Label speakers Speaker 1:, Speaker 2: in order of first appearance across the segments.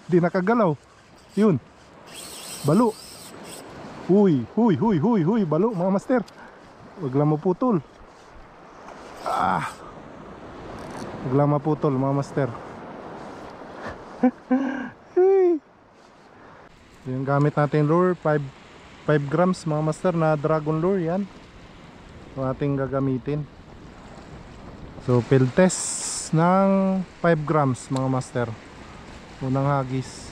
Speaker 1: di nakagalaw. Yun, balo. Huy, huy, huy, huy, huy, balo mga master. Wag lang maputol. Wag lang maputol mga master. Yung gamit natin lure 5 grams mga master na dragon lure. Yan yung ating gagamitin. So field test ng 5 grams mga master. Unang hagis.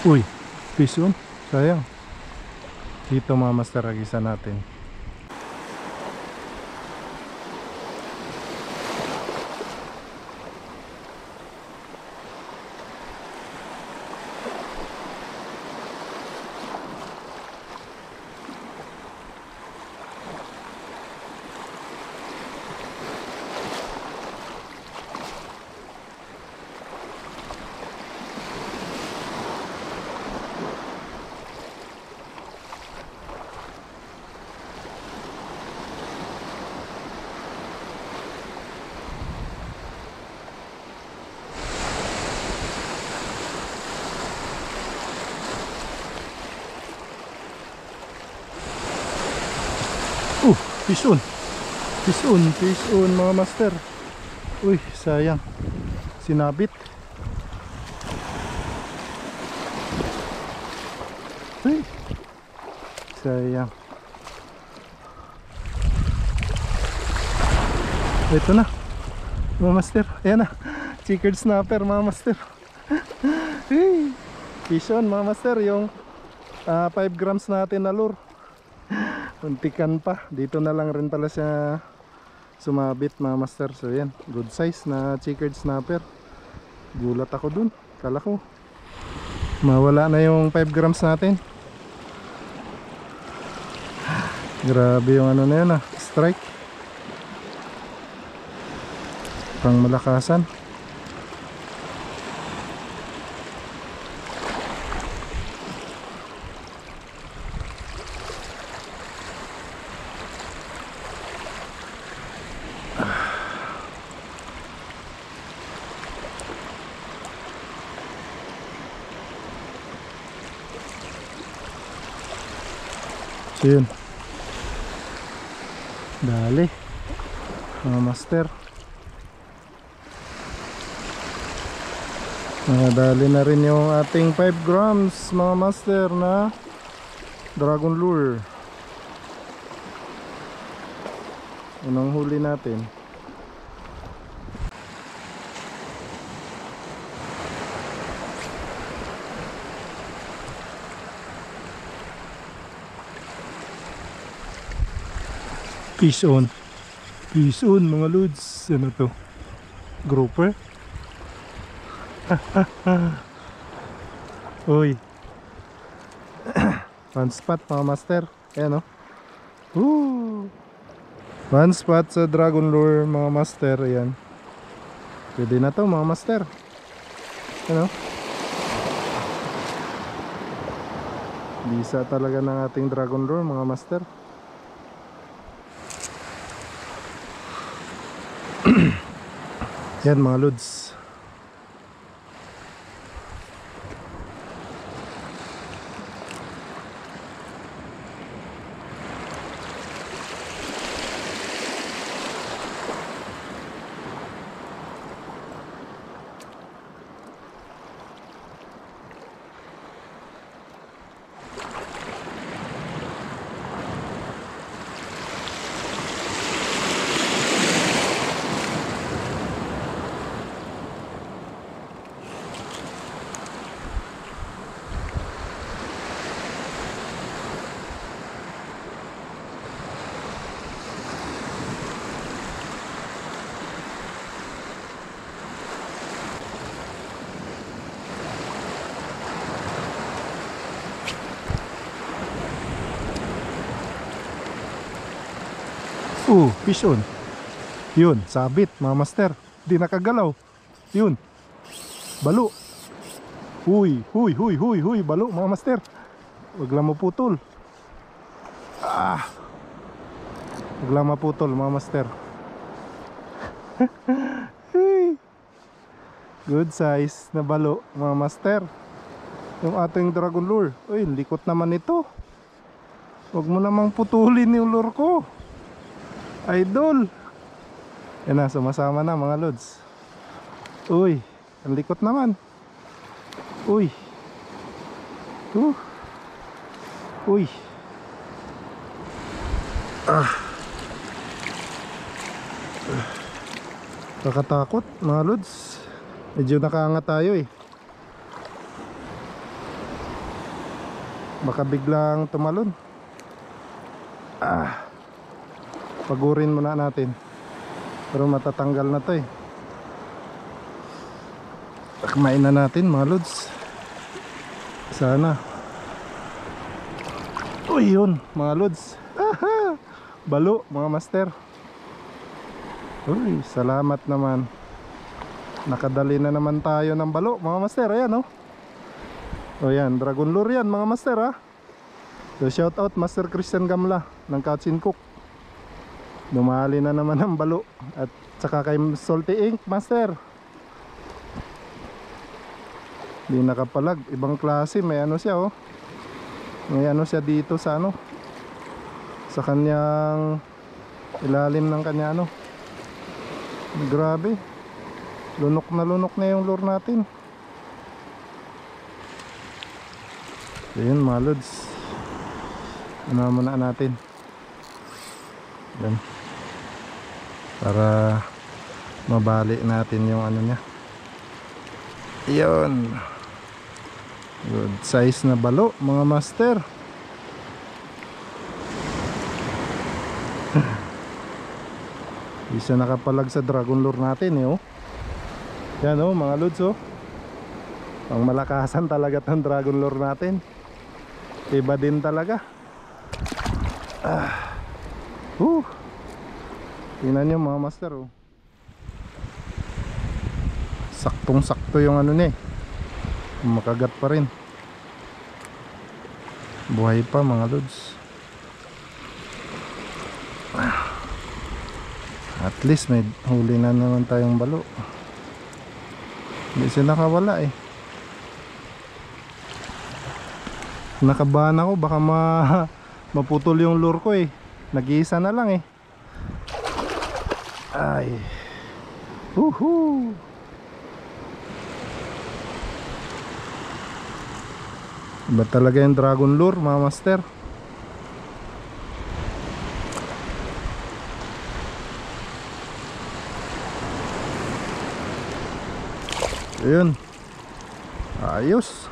Speaker 1: Uy, fish on. Sayang. Dito mga master, hagisan natin. Fish on. Fish on, fish on mga master. Uy, sayang. Sinabit. Uy, sayang. Ito na mga master. Ayan na, chickered snapper mga master. Uy, fish on mga master. Yung 5 grams natin na lure. Untikan pa. Dito na lang rin pala siya sumabit mga master. So yan, good size na chickered snapper. Gulat ako dun. Kala ko mawala na yung 5 grams natin. Grabe yung ano na yun strike. Pang malakasan. So yun, dali mga master, dali na rin yung ating 5 grams mga master na dragon lure. Unang huli natin. Fish on. Fish on mga lods. Ano to? Grouper? Uy. One spot mga master. Ayan o. One spot sa dragon lure mga master. Ayan. Pwede na to mga master. Ayan o. Bisa talaga ng ating dragon lure mga master. Yan mga lods. Fish on. Yun, sabit mga master. Di nakagalaw. Yun, balo. Huy, huy, huy, huy, huy, balo mga master. Wag lang maputol. Huwag lang maputol mga master. Good size na balo mga master. Yung ating dragon lure. Uy, likot naman ito. Huwag mo namang putulin yung lure ko, idol. Yan na, sumasama na mga lods. Uy, ang likot naman. Uy. Uy. Kakatakot mga lods. Medyo nakaangat tayo eh. Baka biglang tumalon. Pagurin muna natin. Pero matatanggal na to eh. Takmain na natin mga lods. Sana. Uy, yun mga lods. Balo mga master. Uy, salamat naman. Nakadali na naman tayo ng balo mga master. Ayan oh. O yan, dragon lure yan mga master ha. So shout out Master Christian Gamla ng Couchin Cook. Dumali na naman ang balo. At saka kay Salty Ink Master. Di nakapalag, ibang klase. May ano siya oh. May ano siya dito sa ano, sa kanyang ilalim ng kanya ano. Grabe. Lunok na yung lure natin. Ayun mga lods. Ano muna natin. Yan. Para mabali natin yung ano niya. Ayun. Good size na balo mga master. Isa nakapalag sa dragon lure natin eh oh. Yan oh mga lods oh. Ang malakasan talaga tong dragon lure natin. Iba din talaga. Tingnan nyo mga master oh. Saktong sakto yung ano niya eh. Makagat pa rin. Buhay pa mga lods. At least may huli na naman tayong balo. Hindi siya nakawala eh. Nakabahan ako baka maputol yung lure ko eh. Nag-iisa na lang eh. Ay. Woohoo. Iba talaga yung dragon lure mga master. Ayun. Ayos.